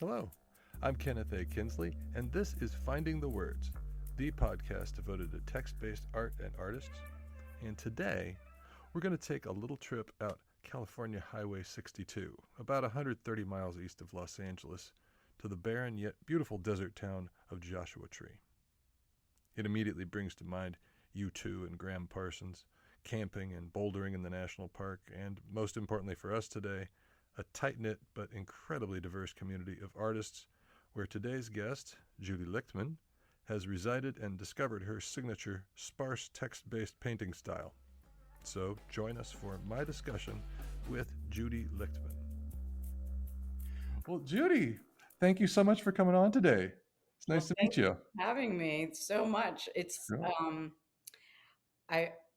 Hello, I'm Kenneth A. Kinsley, and this is Finding the Words, the podcast devoted to text-based art and artists. And today, we're going to take a little trip out California Highway 62, about 130 miles east of Los Angeles, to the barren yet beautiful desert town of Joshua Tree. It immediately brings to mind U2 and Graham Parsons, camping and bouldering in the national park, and most importantly for us today, a tight-knit but incredibly diverse community of artists where today's guest, Judy Lichtman, has resided and discovered her signature sparse text-based painting style. So join us for my discussion with Judy Lichtman. Well, Judy, thank you so much for coming on today. It's nice to meet you. Having me so much. Sure.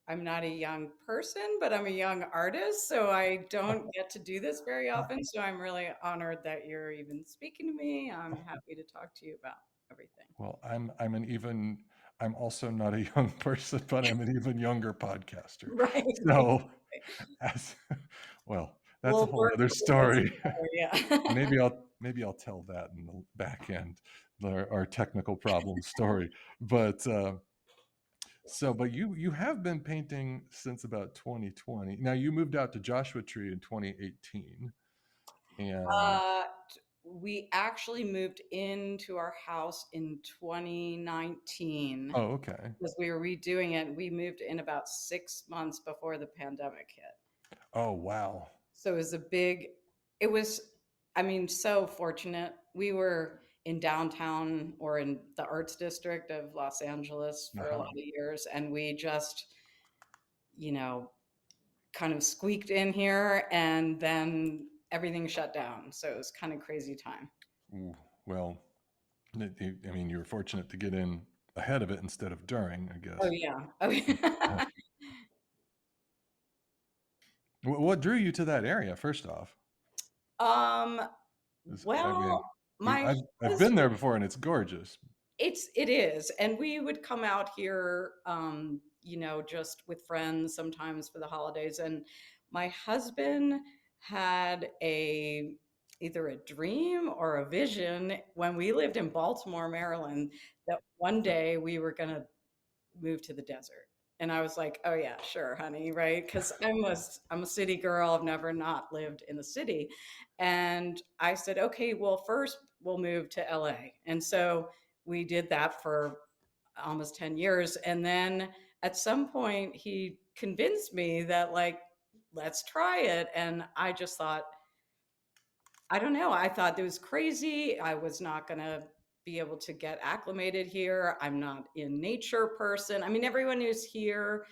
I'm not a young person, but I'm a young artist, so I don't get to do this very often. So I'm really honored that you're even speaking to me. I'm happy to talk to you about everything. Well, I'm also not a young person, but I'm an even younger podcaster. Right, right. So as well, that's a We'll whole work other through this story. together, yeah. Maybe I'll tell that in the back end, our technical problem story. But but you have been painting since about 2020. Now you moved out to Joshua Tree in 2018, and Uh, we actually moved into our house in 2019 oh, okay. because we were redoing it. We moved in about 6 months before the pandemic hit. Oh, wow. So it was, I mean, so fortunate. We were in downtown or in the arts district of Los Angeles for a lot Uh-huh. of years. And we just, you know, kind of squeaked in here and then everything shut down. So it was kind of crazy time. Ooh, well, I mean, you were fortunate to get in ahead of it instead of during, I Oh, guess. yeah. Oh, Uh, yeah. what drew you to that area, first off? um, 'Cause, I mean, well, my I've been there husband, before, and it's gorgeous. it is, and we would come out here, just with friends sometimes for the holidays. And my husband had a either a dream or a vision when we lived in Baltimore, Maryland, that one day we were going to move to the desert. And I was like, "Oh yeah, sure, honey, right?" Because I'm a city girl. I've never not lived in the city, and I said, "Okay, well, first we'll move to LA." And so we did that for almost 10 years, and then at some point he convinced me that like, let's try it. And I just thought, I don't know. I thought it was crazy. I was not going to be able to get acclimated here. I'm not a nature person. I mean, everyone who's here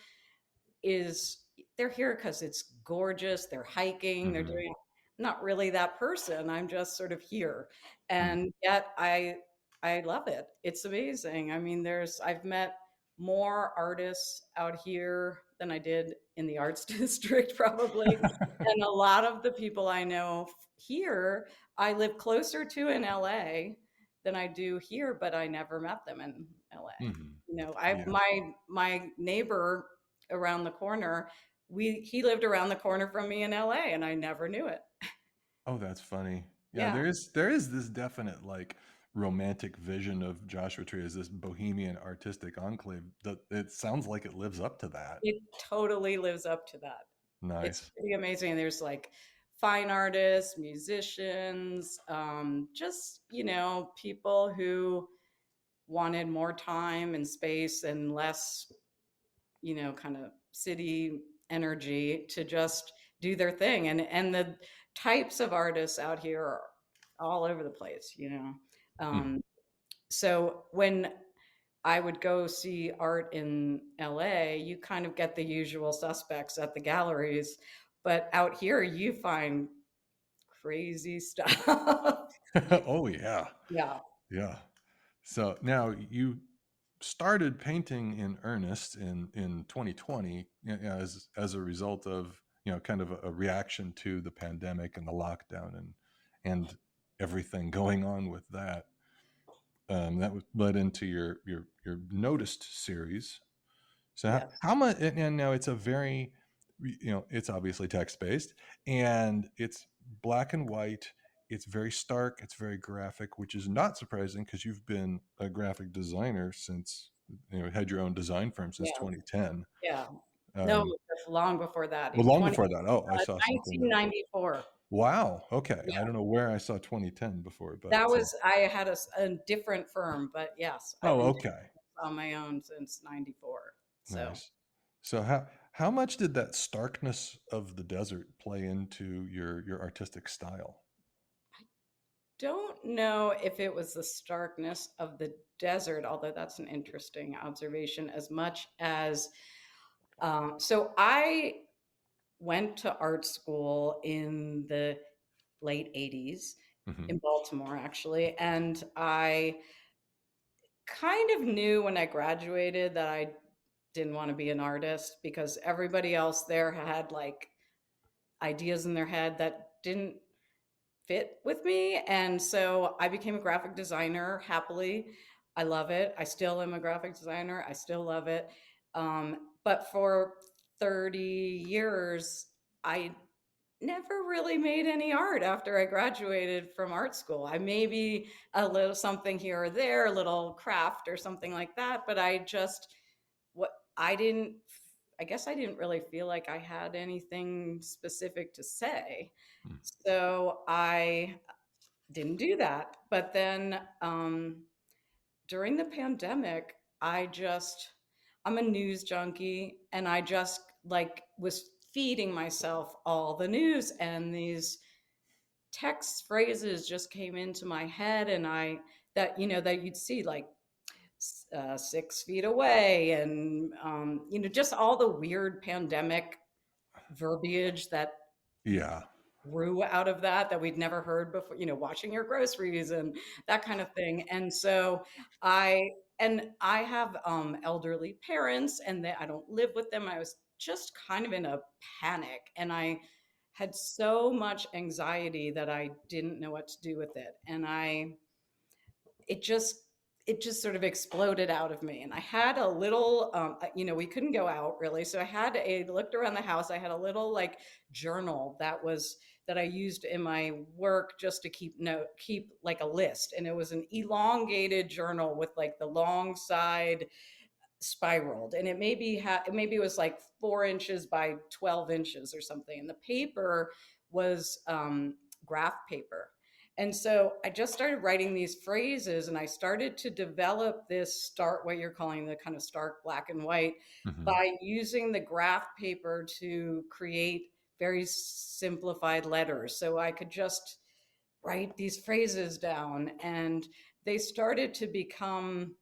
is they're here because it's gorgeous. They're hiking. They're Mhm. doing. I'm not really that person. I'm just sort of here, Mm. and yet I love it. It's amazing. I mean, I've met more artists out here than I did in the arts district, probably. And a lot of the people I know here, I live closer to in LA than I do here, but I never met them in LA. Mhm. I Yeah. my neighbor around the corner, he lived around the corner from me in LA and I never knew it. Oh, that's funny. Yeah, Yeah. there is this definite, like, romantic vision of Joshua Tree as this bohemian artistic enclave that it sounds like it lives up to that. It totally lives up to that. It's Nice. pretty amazing. There's like fine artists, musicians, just, people who wanted more time and space and less, kind of city energy to just do their thing. And the types of artists out here are all over the place. Mm. Um, so when I would go see art in LA, you kind of get the usual suspects at the galleries, but out here you find crazy stuff. Oh, yeah. Yeah. Yeah. So now you started painting in earnest in 2020, as a result of, kind of a reaction to the pandemic and the lockdown and everything going on with that. Led into your noticed series. So Yes. how much? And now it's a very, it's obviously text based, and it's black and white, it's very stark, it's very graphic, which is not surprising because you've been a graphic designer since, had your own design firm since Yeah, 2010. yeah. No, Um, that's long before that, well, even long 20 before that. Oh, I saw something that 1994. wow, okay. I Yeah, don't know where I saw 2010 before, but, that was I had a different firm, but yes, I've oh, been doing okay. this on my own since '94. So, Nice. So how much did that starkness of the desert play into your artistic style? don't know if it was the starkness of the desert, although that's an interesting observation, as much as so I went to art school in the late '80s Mhm. in Baltimore, actually, and I kind of knew when I graduated that I didn't want to be an artist because everybody else there had like ideas in their head that didn't fit with me. And so I became a graphic designer happily. I love it. I still am a graphic designer. I still love it. But for 30 years, I never really made any art after I graduated from art school. I maybe a little something here or there, a little craft or something like that, but I just what I didn't I guess I didn't really feel like I had anything specific to say. Mm. So I didn't do that. But then during the pandemic, I'm a news junkie and I just like was feeding myself all the news and these text phrases just came into my head and I that that you'd see like 6 feet away and just all the weird pandemic verbiage that Yeah. grew out of that we'd never heard before, washing your groceries and that kind of thing. And so I I have elderly parents and I don't live with them. I was just kind of in a panic and I had so much anxiety that I didn't know what to do with it. And it just it just sort of exploded out of me and I had a little we couldn't go out really, so I looked around the house. I had a little like journal that I used in my work just to keep like a list, and it was an elongated journal with like the long side spiraled, and maybe it was like 4 inches by 12 inches or something, and the paper was graph paper. And so I just started writing these phrases and I started to develop this start what you're calling the kind of stark black and white Mhm. by using the graph paper to create very simplified letters, so I could just write these phrases down, and they started to become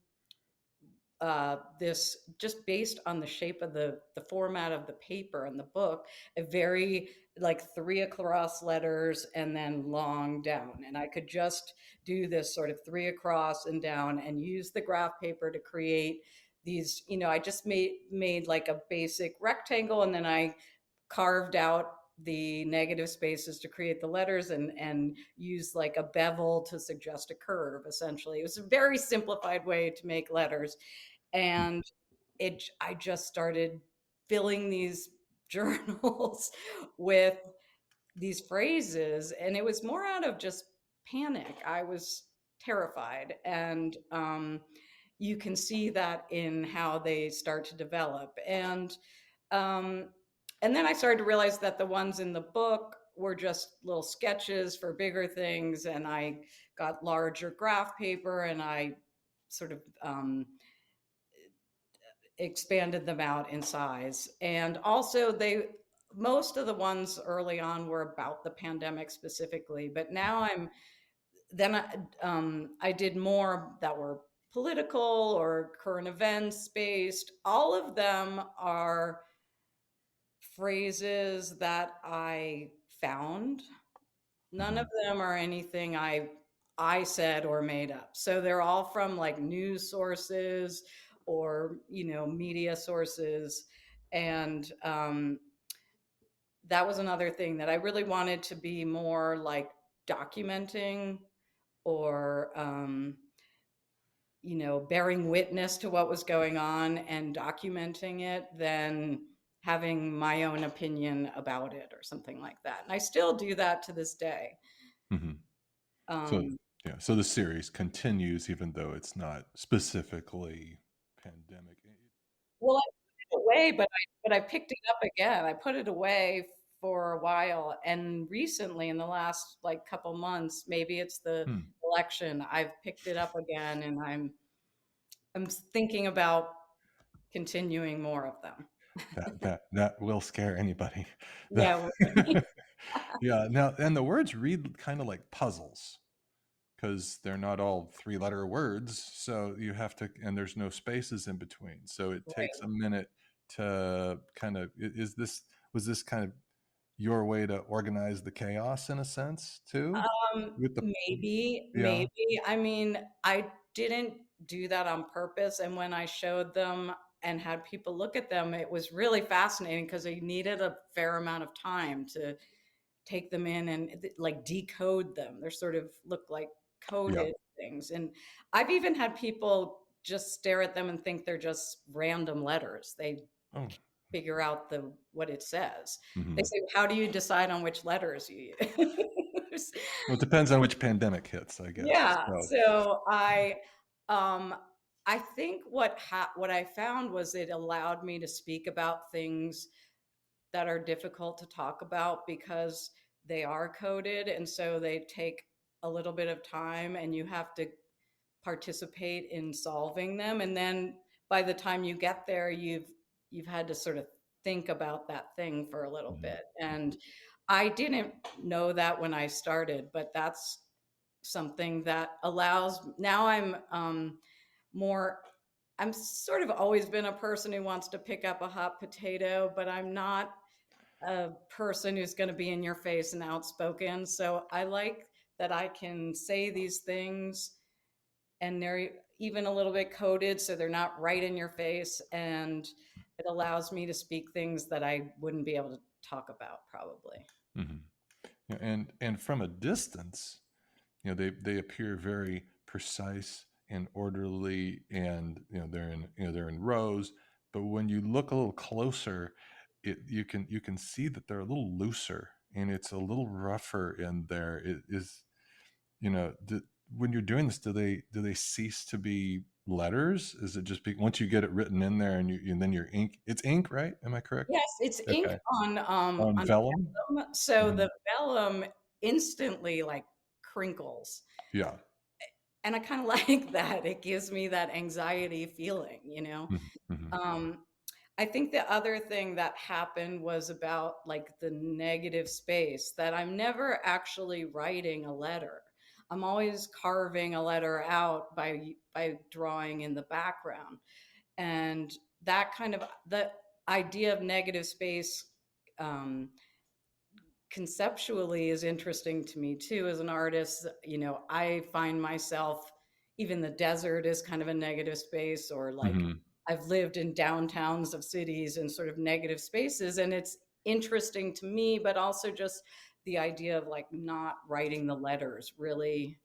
this just based on the shape of the format of the paper and the book, a very like three across letters and then long down. And I could just do this sort of three across and down and use the graph paper to create these. I just made like a basic rectangle, and then I carved out the negative spaces to create the letters and use like a bevel to suggest a curve. Essentially, it was a very simplified way to make letters, Mm. and I just started filling these journals with these phrases, and it was more out of just panic. I was terrified, and you can see that in how they start to develop. Um, and then I started to realize that the ones in the book were just little sketches for bigger things, and I got larger graph paper, and I sort of expanded them out in size. And also most of the ones early on were about the pandemic specifically, but now I did more that were political or current events based. All of them are phrases that I found. None of Mhm. them are anything I said or made up. So they're all from like news sources or media sources, and that was another thing that I really wanted to be more like documenting or bearing witness to what was going on and documenting it than having my own opinion about it or something like that. And I still do that to this day. Mhm. So Um, yeah, so the series continues even though it's not specifically pandemic. well, I put it away, but I picked it up again. I put it away for a while, and recently, in the last like couple months, maybe it's the Hmm, election, I've picked it up again, and I'm thinking about continuing more of them. that will scare anybody. Yeah, right. Yeah, now and the words read kind of like puzzles because they're not all three-letter words, so you have to, and there's no spaces in between. So it takes Right. a minute to kind of, is this, was this kind of your way to organize the chaos in a sense too? With the yeah. Maybe. I mean, I didn't do that on purpose, and when I showed them and had people look at them, it was really fascinating because they needed a fair amount of time to take them in and like decode them. They're sort of look like Yeah. coded things. And I've even had people just stare at them and think they're just random letters. They Oh. figure out the what it says. They Mhm. say, "How do you decide on which letters you use?" Well, it depends on which pandemic hits, I guess. Yeah. So, So um I think what I found was it allowed me to speak about things that are difficult to talk about because they are coded, and so they take a little bit of time and you have to participate in solving them, and then by the time you get there you've had to sort of think about that thing for a little mhm, bit. And I didn't know that when I started, but that's something that allows now more I'm sort of always been a person who wants to pick up a hot potato, but I'm not a person who's going to be in your face and outspoken. So I like that I can say these things and they're even a little bit coded so they're not right in your face. And it allows me to speak things that I wouldn't be able to talk about probably. mhm. Yeah, and from a distance, they appear very precise and orderly, and they're in rows. But when you look a little closer, you can see that they're a little looser and it's a little rougher in there. It is, when you're doing this, do they cease to be letters? Is it just once you get it written in there, and then your ink, it's ink, right? Am I correct? Yes, it's ink Okay. On on vellum. vellum. So Mhm. the vellum instantly like crinkles. Yeah. And I kind of like that. It gives me that anxiety feeling, you know. Mhm, mhm, Um, I think the other thing that happened was about like the negative space that I'm never actually writing a letter. I'm always carving a letter out by drawing in the background. And that kind of the idea of negative space um, conceptually is interesting to me too as an artist. You know, I find myself, even the desert is kind of a negative space, or like mhm, I've lived in downtowns of cities and sort of negative spaces, and it's interesting to me, but also just the idea of like not writing the letters really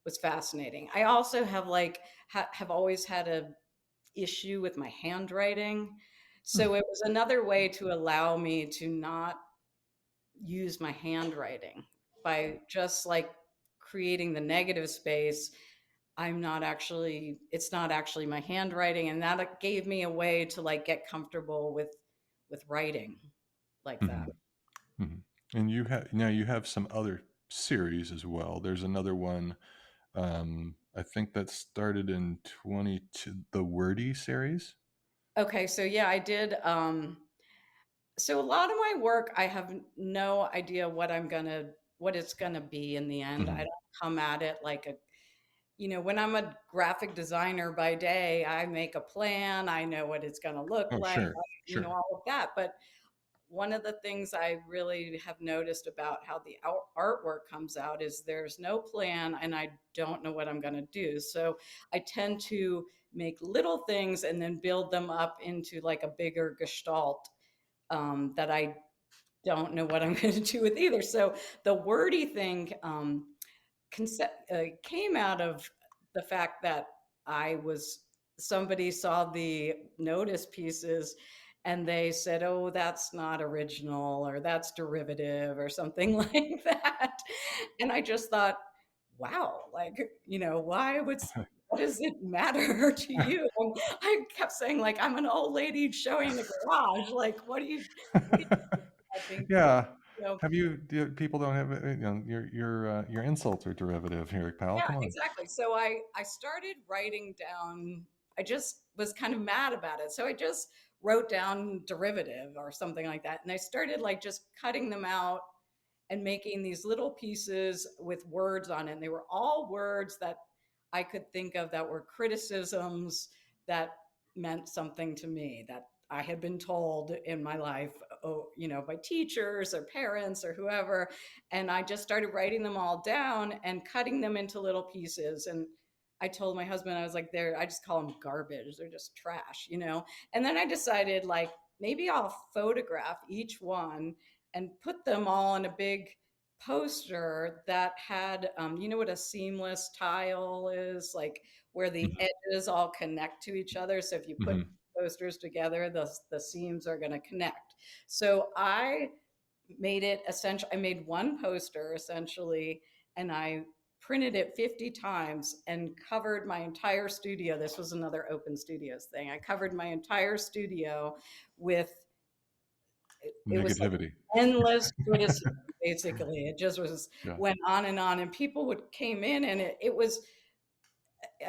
was fascinating. I also have like have always had a issue with my handwriting, hmm, so it was another way to allow me to not use my handwriting by just like creating the negative space. It's not actually my handwriting, and that gave me a way to like get comfortable with writing like that. mhm, mhm. And you have some other series as well. There's another one, I think that started in 22, the Wordy series. Okay, so yeah, I did so a lot of my work I have no idea what it's gonna be in the end. I Mhm. don't come at it like a when I'm a graphic designer by day, I make a plan, I know what it's going to look Oh, like, sure, sure. all of that. But one of the things I really have noticed about how the artwork comes out is there's no plan and I don't know what I'm going to do. So I tend to make little things and then build them up into like a bigger gestalt that I don't know what I'm going to do with either. So the wordy thing came out of the fact that I was somebody saw the notice pieces and they said, "Oh, that's not original or that's derivative or something like that." And I just thought, wow, like, what does it matter to you? And I kept saying, like, I'm an old lady showing the garage. Like, what do you, I think, Yeah. you know, People don't have, your insults are derivative here, pal. yeah, Come on. exactly. So I started writing down, I just was kind of mad about it. So I just wrote down derivative or something like that. And I started like just cutting them out and making these little pieces with words on it. And they were all words that I could think of that were criticisms that meant something to me, that I had been told in my life, oh, by teachers or parents or whoever. And I just started writing them all down and cutting them into little pieces. And I told my husband, I was like, I just call them garbage. They're just trash. And then I decided, like, maybe I'll photograph each one and put them all in a big poster that had, you know what a seamless tile is? Like where the Mhm, edges all connect to each other. So if you put mhm. posters together, the seams are going to connect. So I made it essential. I made one poster essentially, and I printed it 50 times and covered my entire studio. This was another open studios thing. I covered my entire studio with, it was Negativity. like endless criticism, basically. It just Yeah. went on and on, and people would came in, and it was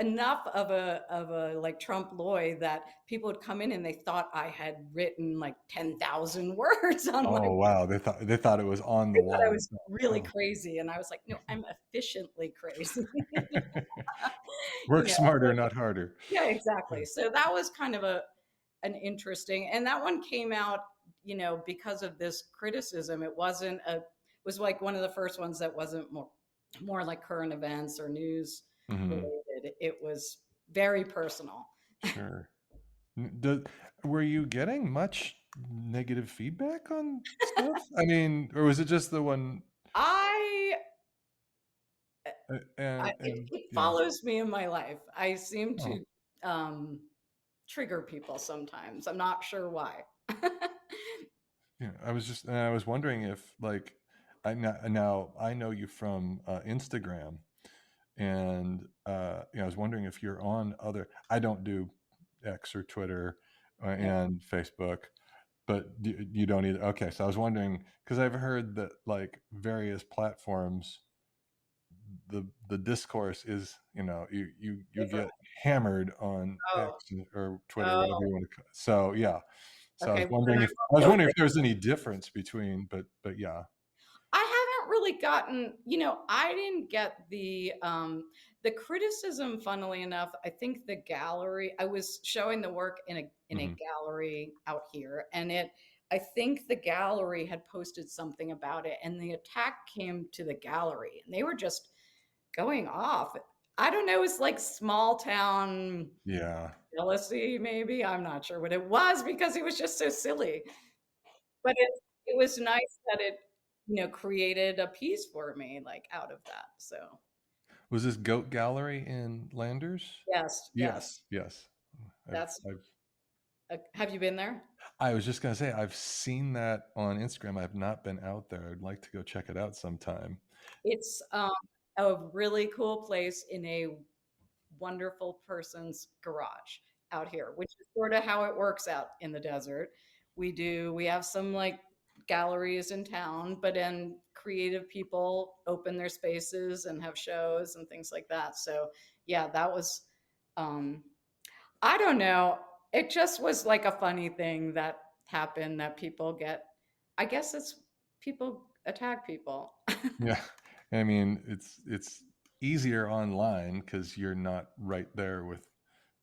enough of a like Trump Lloyd that people would come in and they thought I had written like 10,000 words on my, Oh, wow. They thought it was on the they thought I wall. was really Oh. crazy. And I was like, no, I'm efficiently crazy. Work So smarter, not harder. yeah, Yeah. exactly. So that was kind of an interesting, and that one came out, because of this criticism. It was like one of the first ones that wasn't more like current events or news Mhm. related. It was very personal. Sure. N do Were you getting much negative feedback on stuff? I mean, or was it just the one, I, and it yeah. follows me in my life. I seem Oh, to um, trigger people sometimes. I'm not sure why. yeah. I was wondering if, like, now I know you from, Instagram, and, I was wondering if you're on other I don't do X or Twitter, Yeah. and Facebook. But you don't either. Okay, so I was wondering because I've heard that, like, various platforms, the discourse is, you Different. get hammered on X Oh, or Twitter, whatever oh, you want to. So yeah, so okay. Well, then I I was won't wondering go. if there was any difference between, but yeah. I haven't really gotten, I didn't get the criticism, funnily enough. I think the gallery, I was showing the work in a Hmm. gallery out here, and I think the gallery had posted something about it, and the attack came to the gallery, and they were just going off. I don't know, it's like small town Yeah, jealousy, maybe. I'm not sure what it was because it was just so silly. But it was nice that it, created a piece for me, like, out of that, so was this Goat Gallery in Landers? yes, yes, Yes, yes. that's I've have you been there? I was just gonna say I've seen that on Instagram. I've not been out there. I'd like to go check it out sometime. It's, a really cool place in a wonderful person's garage out here, which is sort of how it works out in the desert. We have some like galleries in town, but then creative people open their spaces and have shows and things like that. So yeah, that was, um I don't know. It just was like a funny thing that happened that people get, I guess it's people attack people. Yeah. I mean, it's easier online because you're not right there with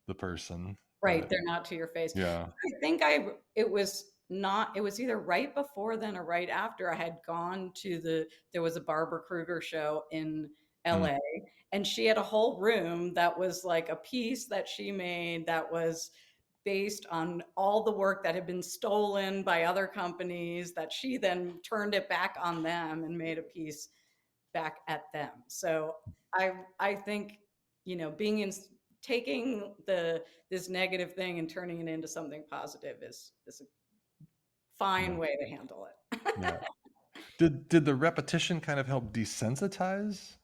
the person, Right, but they're not to your face. yeah. I think it was not, it was either right before then or right after I had gone to there was a Barbara Kruger show in Mm, LA, and she had a whole room that was like a piece that she made that was based on all the work that had been stolen by other companies that she then turned it back on them and made a piece back at them. So I think, being in, taking this negative thing and turning it into something positive is a yeah, fine way to handle it. yeah. Did the repetition kind of help desensitize?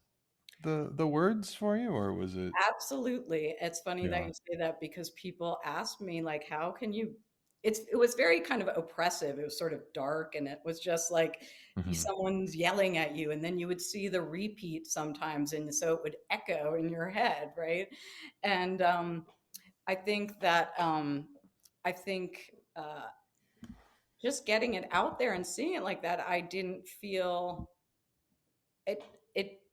the words for you, or was it? Absolutely. It's funny that Yeah. you say that because people ask me, like, how can you it was very kind of oppressive. It was sort of dark, and it was just like Mhm. someone's yelling at you, and then you would see the repeat sometimes, and so it would echo in your head, right? And I think that I think just getting it out there and seeing it like that, I didn't feel it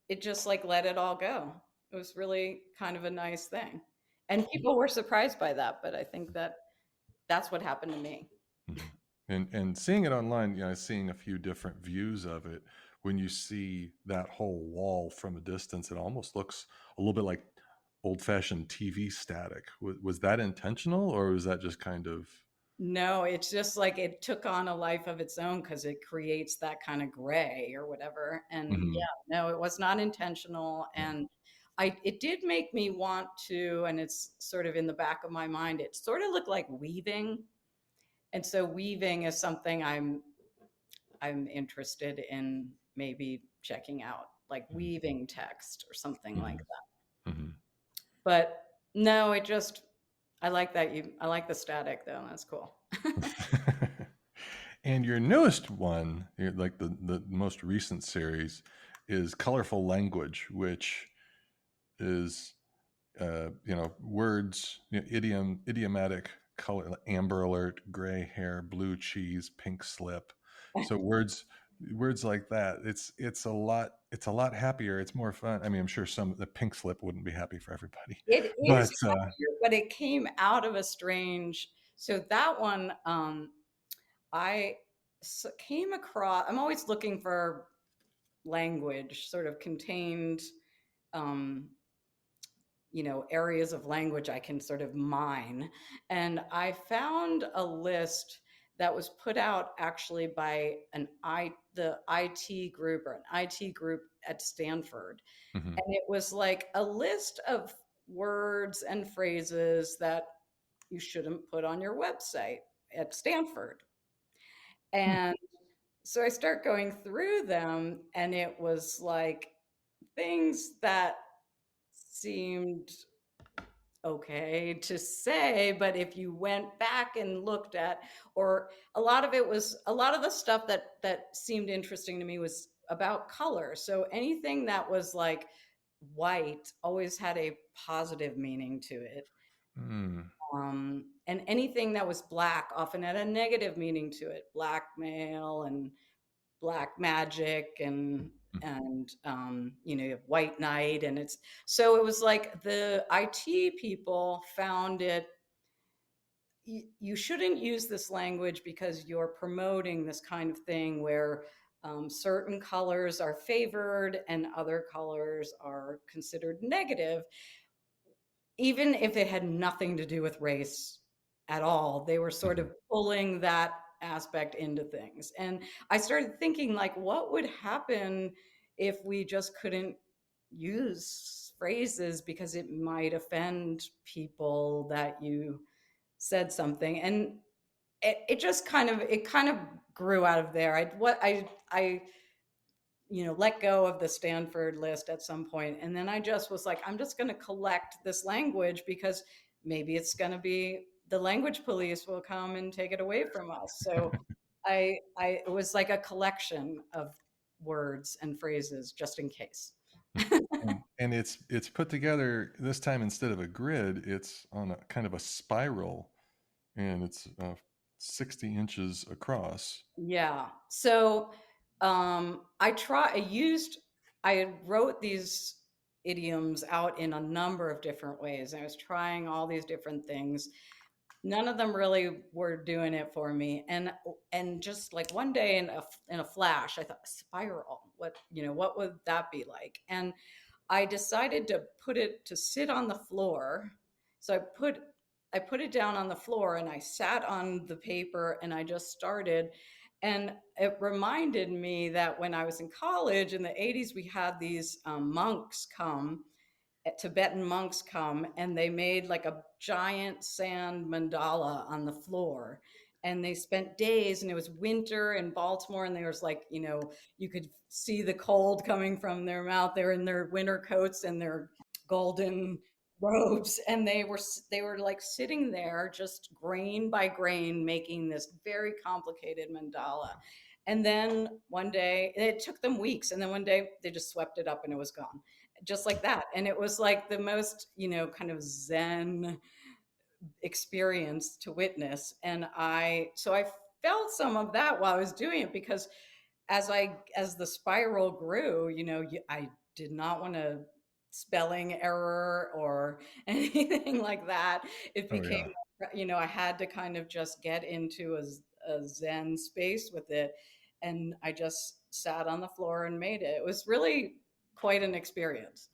it just, like, let it all go. It was really kind of a nice thing, and people were surprised by that, but I think that that's what happened to me. Mhm. And seeing it online, seeing a few different views of it, when you see that whole wall from a distance, it almost looks a little bit like old-fashioned TV static. Was that intentional, or was that just kind of? No, it's just like it took on a life of its own because it creates that kinda gray or whatever, and Mhm. yeah, no, it was not intentional, Yeah. and I it did make me want to, and it's sort of in the back of my mind, it sorta looked like weaving, and so weaving is something I'm interested in maybe checking out, like Mhm. weaving text or something like Mhm. that. Mhm. But no, it just I like the static though, that's cool. And your newest one, like the most recent series, is Colorful Language, which is words, idiomatic color, like amber alert, gray hair, blue cheese, pink slip. So words like that. It's a lot happier. It's more fun. I mean, I'm sure some the pink slip wouldn't be happy for everybody, It is but happier, but it came out of a strange so that one, I came across I'm always looking for language, sort of contained, um, areas of language I can sort of mine. And I found a list that was put out actually by the IT group or an IT group at Stanford. mhm. And it was like a list of words and phrases that you shouldn't put on your website at Stanford. Hmm. And so I start going through them, and it was like things that seemed okay to say, but if you went back and looked at, or a lot of the stuff that seemed interesting to me was about color. So anything that was like white always had a positive meaning to it. Mm. And anything that was black often had a negative meaning to it, blackmail and black magic and you have white knight, and it's so it was like the IT people found it you shouldn't use this language because you're promoting this kind of thing where certain colors are favored and other colors are considered negative, even if it had nothing to do with race at all. They were sort Mhm. of pulling that aspect into things. And I started thinking, like, what would happen if we just couldn't use phrases because it might offend people that you said something? And it just kind of grew out of there. I let go of the Stanford list at some point. And then I just was like, I'm just going to collect this language because maybe it's going to be the language police will come and take it away from us. So it was like a collection of words and phrases just in case. And it's put together this time instead of a grid, it's on a kind of a spiral, and it's 60 inches across. Yeah. So I wrote these idioms out in a number of different ways. I was trying all these different things. None of them really were doing it for me. And just like one day in a flash, I thought spiral. What would that be like? And I decided to put it to sit on the floor. So I put it down on the floor and I sat on the paper and I just started. And it reminded me that when I was in college in the 80s, we had these monks come, Tibetan monks come, and they made like a giant sand mandala on the floor. and they spent days, and it was winter in Baltimore, and there was like, you could see the cold coming from their mouth. They're in their winter coats and their golden robes, and they were like sitting there just grain by grain making this very complicated mandala. And then one day, it took them weeks, and then one day they just swept it up and it was gone, just like that. And it was like the most, kind of zen experience to witness. And I felt some of that while I was doing it, because as the spiral grew, I did not want to spelling error or anything like that. It Oh became, yeah. I had to kind of just get into a zen space with it. And I just sat on the floor and made it. It was really quite an experience.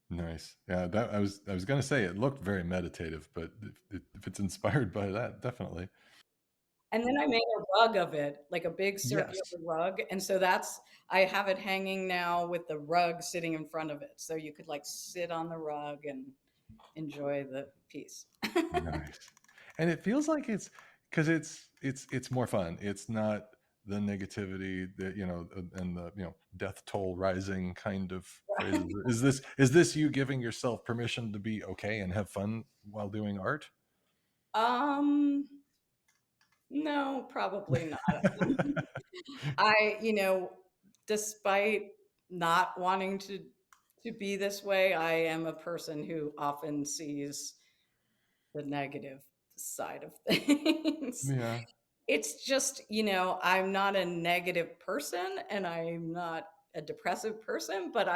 Nice. Yeah, that I was gonna say it looked very meditative, but if it's inspired by that, definitely. And then I made a rug of it, like a big circular Yes. rug. And so I have it hanging now with the rug sitting in front of it. So you could like sit on the rug and enjoy the piece. Nice. And it feels like it's because it's more fun. It's not the negativity that, and the, death toll rising kind of phrases. Is this you giving yourself permission to be okay and have fun while doing art? Um, no, probably not. I, despite not wanting to be this way, I am a person who often sees the negative side of things. Yeah. It's just, I'm not a negative person and I'm not a depressive person, but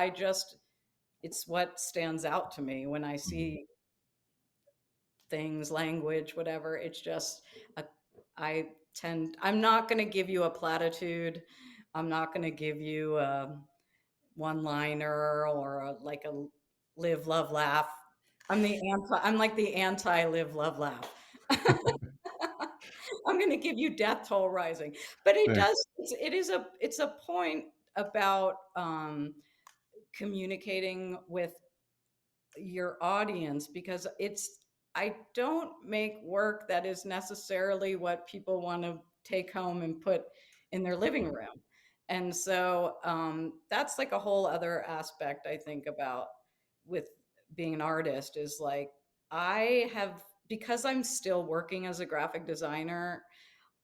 it's what stands out to me when I Mhm. see things, language, whatever. It's just, a, I'm not going to give you a platitude. I'm not going to give you a one liner or like a live, love, laugh. I'm like the anti live, love, laugh. I'm going to give you death toll rising, but There. it's a point about communicating with your audience, because I don't make work that is necessarily what people want to take home and put in their living room. And so that's like a whole other aspect I think about with being an artist, is like I have, because I'm still working as a graphic designer,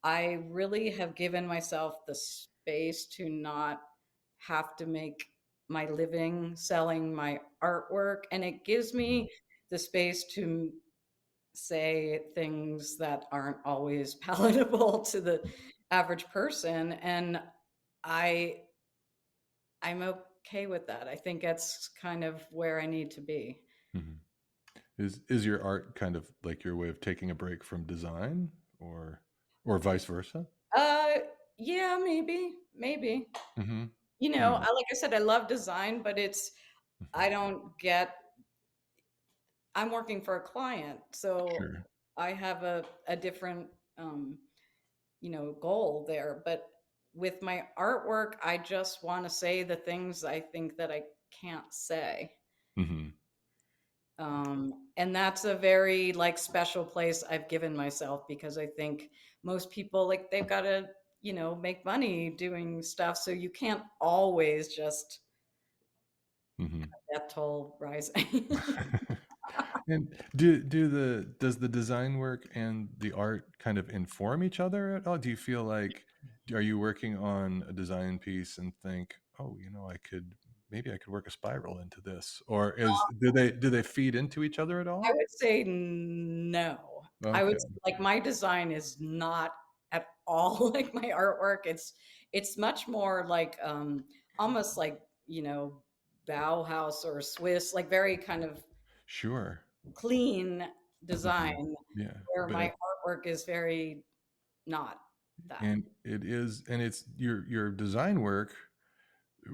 I really have given myself the space to not have to make my living selling my artwork. And it gives Mhm. me the space to say things that aren't always palatable to the average person. And I I'm okay with that. I think that's kind of where I need to be. Mhm. Is your art kind of like your way of taking a break from design, or vice versa? Uh yeah, maybe. Mhm. I, Hmm. like I said, I love design, but I Mhm. don't get I'm working for a client, so Sure. I have a different um, goal there. But with my artwork, I just want to say the things I think that I can't say. Mhm. And that's a very like special place I've given myself, because I think most people, like, they've got to, make money doing stuff. So you can't always just Mhm. death toll rising. And does the design work and the art kind of inform each other at all? Do you feel like are you working on a design piece and think, "Oh, maybe I could work a spiral into this," or do they feed into each other at I all? would say no. I would Okay. like, my design is not at all like my artwork. It's much more like almost like, Bauhaus or Swiss, like very kind of Sure. clean Mhm. design, Yeah, where but my artwork is very not that. it's your design work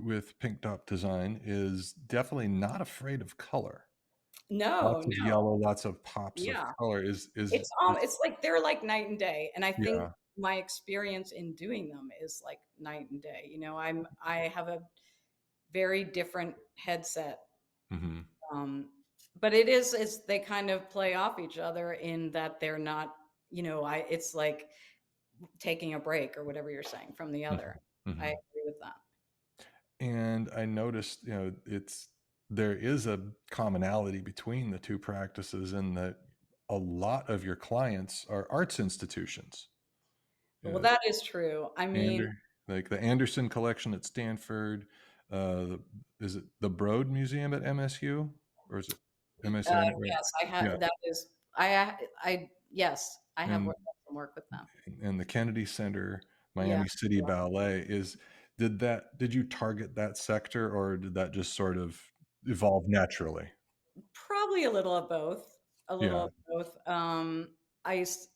with Pink Dot Design is definitely not afraid of color. No, Lots of no. yellow, lots of pops of Yeah. color It's like they're like night and day. And I think yeah. my experience in doing them is like night and day. I have a very different headset. Um, but it's they kind of play off each other in that they're not, it's like taking a break or whatever you're saying from the other. Mhm, I mhm. agree with that. And I noticed, there is a commonality between the two practices in that a lot of your clients are arts institutions. Well, Uh, that is true. I mean, like the Anderson collection at Stanford, the, is it the Broad Museum at MSU, or is it MSN? Right. yes, I Yeah, have. That is, yes, I have and worked some work with them. the Kennedy Center, Yeah, Miami City Ballet is. Did you target that sector, or did that just sort of evolve naturally? probably a little of both. A little Yeah. of both. I s-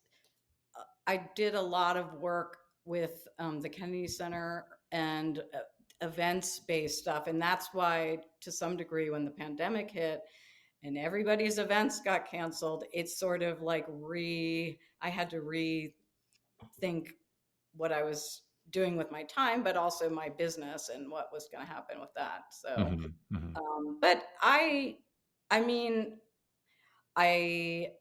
I did a lot of work with the Kennedy Center and events based stuff, and that's why, to some degree, when the pandemic hit and everybody's events got canceled, it's sort of like I had to rethink what I was doing with my time, but also my business and what was going to happen with that. So, Mhm, mhm, but I mean, I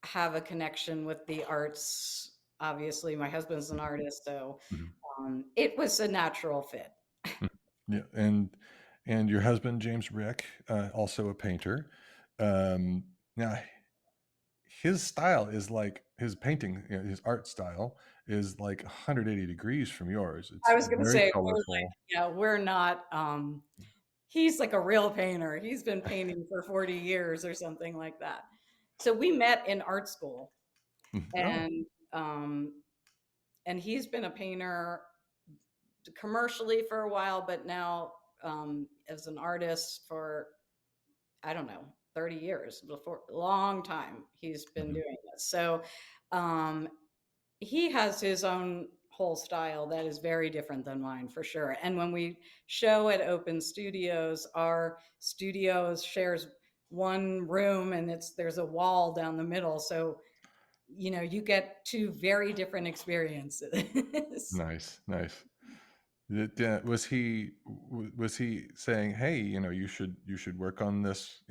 have a connection with the arts. Obviously, my husband's an artist, so mhm, it was a natural fit. mhm. Yeah, and your husband, James Rick, also a painter. Now his style is like his painting, his art style is like 180 degrees from yours. I It's was going to very say, colorful. yeah, we're not. He's like a real painter. He's been painting for 40 years or something like that. So we met in art school, Mhm. Oh, and um, and he's been a painter commercially for a while, but now as an artist for, I don't know, 30 years, before a long time he's been mhm. doing this. So um, he has his own whole style that is very different than mine for sure. And when we show at Open Studios, our studios shares one room and there's a wall down the middle. So, you get two very different experiences. Nice, nice. Was he saying, "Hey, you should work on this,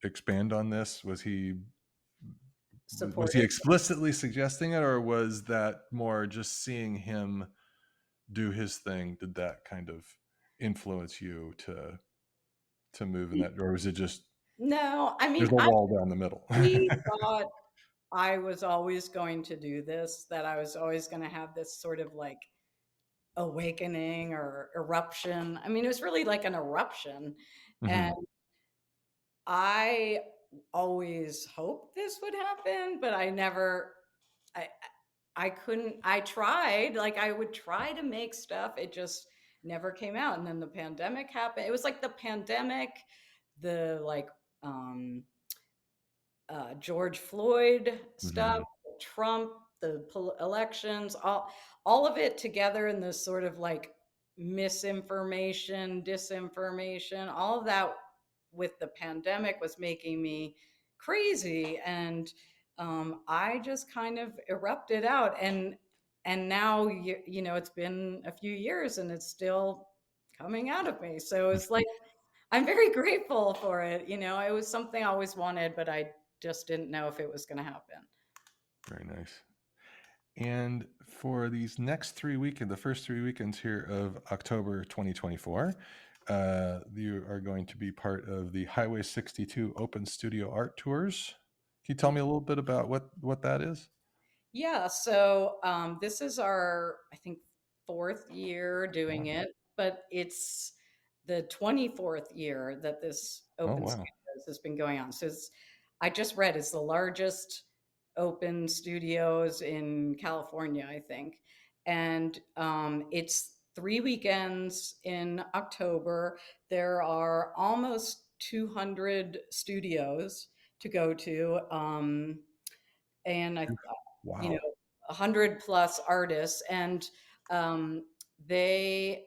expand on this"? Was he Supportive. explicitly suggesting it, or was that more just seeing him do his thing? Did that kind of influence you to move in that, or was it just No, I there's mean, a I wall down the middle? really thought I was always going to do this, that I was always going to have this sort of like awakening or eruption. I mean, it was really like an eruption. And Mhm, I always hoped this would happen, but I, I couldn't, I tried, like I would try to make stuff. It just never came out. And then the pandemic happened. It was like the pandemic, the like, um, George Floyd stuff, mhm, Trump, the elections, all of it together in this sort of like misinformation, disinformation, all of that with the pandemic was making me crazy, and I just kind of erupted out, and now it's been a few years and it's still coming out of me. So it's mhm. like I'm very grateful for it. It was something I always wanted, but I just didn't know if it was going to happen. Very nice. And for these next 3 weekends, the first 3 weekends here of October 2024, you are going to be part of the Highway 62 Open Studio Art Tours. Can you tell me a little bit about what that is? Yeah, so this is our, I think, fourth year doing Wow. it, but it's the 24th year that this Oh, Open wow. Studios has been going on. So I just read it's the largest open studios in California, I think. And it's 3 weekends in October. There are almost 200 studios to go to. And you know, Wow. 100 plus artists, and they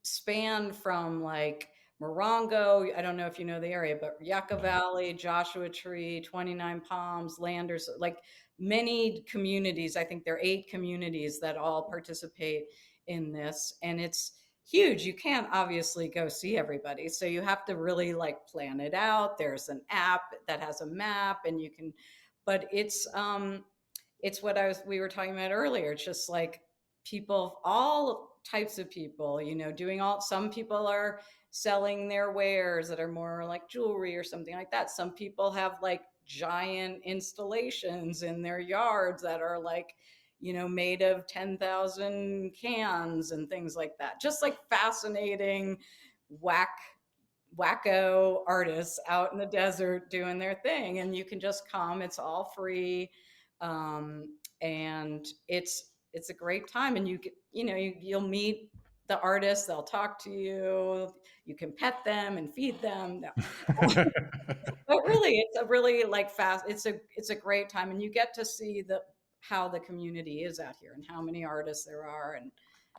span from like Morongo, I don't know if you know the area, but Yucca Mhm. Valley, Joshua Tree, 29 Palms, Landers, like many communities. I think there are 8 communities that all participate in this, and it's huge. You can't obviously go see everybody, so you have to really like plan it out. There's an app that has a map, and you can, but it's what we were talking about earlier. It's just like people, all types of people, doing all, some people are selling their wares that are more like jewelry or something like that. Some people have like giant installations in their yards that are like, made of 10,000 cans and things like that. Just like fascinating, wacko artists out in the desert doing their thing, and you can just come. It's all free, and it's a great time. And you'll meet the artists. They'll talk to you. You can pet them and feed them. No. But really, it's a really like fast. It's a great time, and you get to see the how the community is out here and how many artists there are, and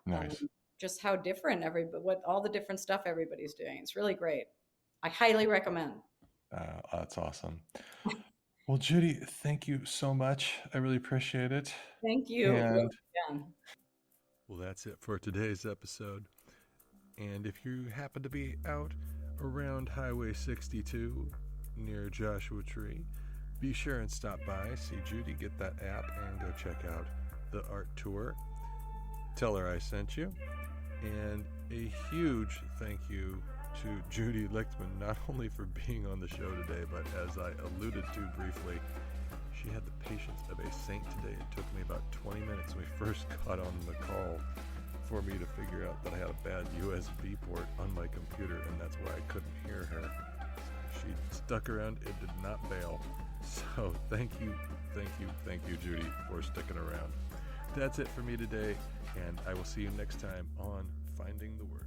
um, Nice. just how different what all the different stuff everybody's doing. It's really great. I highly recommend. That's awesome. Well, Judy, thank you so much. I really appreciate it. Thank you. And Again. well, that's it for today's episode. And if you happen to be out around Highway 62 near Joshua Tree, be sure and stop by, see Judy, get that app, and go check out the art tour. Tell her I sent you. And a huge thank you to Judy Lichtman, not only for being on the show today, but as I alluded to briefly, she had the patience of a saint today. It took me about 20 minutes when we first got on the call for me to figure out that I had a bad USB port on my computer, and that's why I couldn't hear her. She stuck around and did not bail. So thank you, Judy, for sticking around. That's it for me today, and I will see you next time on Finding the Words.